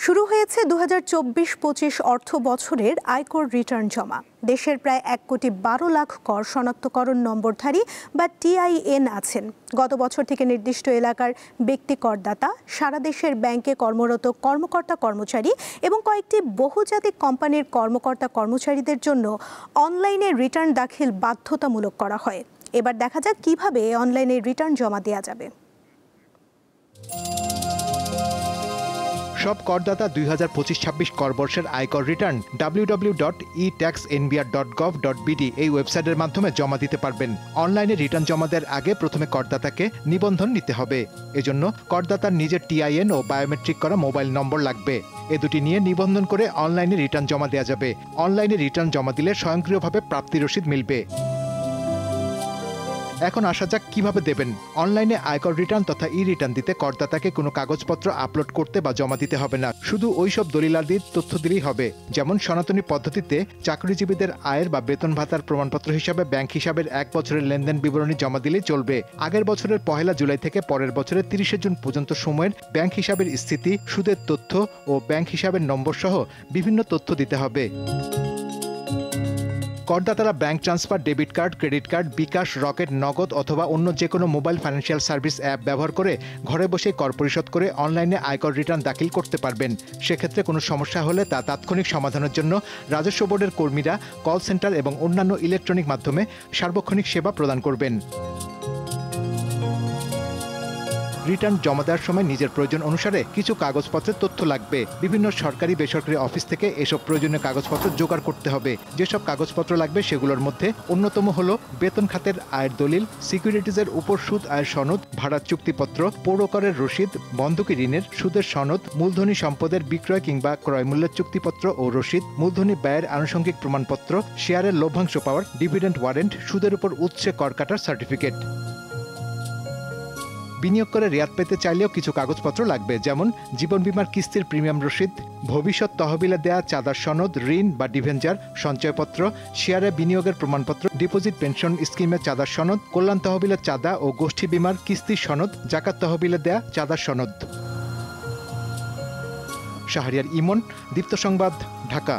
শুরু হয়েছে 2024-25 অর্থ বছরের আয়কর রিটার্ন জমা। দেশের প্রায় 1,12,00,000 কর শনাক্তকরণ নম্বরধারী বা টিআইএন আছেন। গত বছর থেকে নির্দিষ্ট এলাকার ব্যক্তি করদাতা, সারা দেশের ব্যাংকে কর্মরত কর্মকর্তা কর্মচারী এবং কয়েকটি বহুজাতিক কোম্পানির কর্মকর্তা কর্মচারীদের জন্য অনলাইনে রিটার্ন দাখিল বাধ্যতামূলক করা হয়। এবার দেখা যাক কিভাবে অনলাইনে রিটার্ন জমা দেওয়া যাবে। সব করদাতা 2025-26 কর বর্ষের আয়কর রিটার্ন www.etaxnbr.gov.bd এই ওয়েবসাইটের মাধ্যমে জমা দিতে পারবেন। অনলাইনে রিটার্ন জমা দেওয়ার আগে প্রথমে করদাতাকে নিবন্ধন নিতে হবে। এজন্য করদাতার নিজের টিআইএন ও বায়োমেট্রিক করা মোবাইল নম্বর লাগবে। এ দুটি নিয়ে নিবন্ধন করে অনলাইনে রিটার্ন জমা দেওয়া যাবে। অনলাইনে রিটার্ন জমা দিলে স্বয়ংক্রিয়ভাবে প্রাপ্তি রসিদ মিলবে। এখন আসা যাক কিভাবে দেবেন। অনলাইনে আয়কর রিটার্ন তথা ই রিটার্ন দিতে করদাতাকে কোনো কাগজপত্র আপলোড করতে বা জমা দিতে হবে না। শুধু ওই সব দলিলাদির তথ্য দিলেই হবে। যেমন সনাতনী পদ্ধতিতে চাকরিজীবীদের আয়ের বা বেতন ভাতার প্রমাণপত্র হিসাবে ব্যাংক হিসাবের 1 বছরের লেনদেন বিবরণী জমা দিলেই চলবে। আগের বছরের 1 জুলাই থেকে পরের বছরের 30 জুন পর্যন্ত সময়ের ব্যাংক হিসাবের স্থিতি, সুদের তথ্য ও ব্যাংক হিসাবের নম্বর সহ বিভিন্ন তথ্য দিতে হবে। করদাতারা bank transfer, debit card, credit card, bKash, Rocket, Nagad অথবা অন্য যে কোনো মোবাইল ফাইন্যান্সিয়াল সার্ভিস অ্যাপ ব্যবহার করে ঘরে বসে কর পরিশোধ করে অনলাইনে আয়কর রিটার্ন দাখিল করতে পারবেন। সেক্ষেত্রে কোনো সমস্যা হলে তা তাৎক্ষণিক সমাধানের জন্য রাজস্ব বোর্ডের কর্মীরা কল সেন্টার এবং অন্যান্য ইলেকট্রনিক মাধ্যমে সার্বক্ষণিক সেবা প্রদান করবেন। রিটার্ন জমা দেওয়ার সময় নিজের প্রয়োজন অনুসারে কিছু কাগজপত্রের তথ্য লাগবে। বিভিন্ন সরকারি বেসরকারি অফিস থেকে এসব প্রয়োজনীয় কাগজপত্র জোগাড় করতে হবে। যেসব কাগজপত্র লাগবে সেগুলোর মধ্যে অন্যতম হলো বেতন খাতের আয়ের দলিল, সিকিউরিটিজের উপর সুদ আয়ের সনদ, ভাড়ার চুক্তিপত্র, পৌরকরের রসিদ, বন্ধকি ঋণের সুদের সনদ, মূলধনী সম্পদের বিক্রয় কিংবা ক্রয় মূল্যের চুক্তিপত্র ও রসিদ, মূলধনী ব্যয়ের আনুষঙ্গিক প্রমাণপত্র, শেয়ারের লভ্যাংশ পাওয়ার, ডিভিডেন্ড ওয়ারেন্ট, সুদের উপর উৎসে কর কাটার সার্টিফিকেট। বিনিয়োগ করে রেয়াত পেতে চাইলেও কিছু কাগজপত্র লাগবে, যেমন জীবন বীমার কিস্তির প্রিমিয়াম রসিদ, ভবিষ্যৎ তহবিলে দেয়া চাঁদার সনদ, ঋণ বা ডিভেঞ্চার, সঞ্চয়পত্র, শেয়ারে বিনিয়োগের প্রমাণপত্র, ডিপোজিট পেনশন স্কিমের চাঁদার সনদ, কল্যাণ তহবিলের চাঁদা ও গোষ্ঠী বীমার কিস্তির সনদ, জাকাত তহবিলে দেয়া চাঁদার সনদ। শাহরিয়ার ইমন, দীপ্ত সংবাদ, ঢাকা।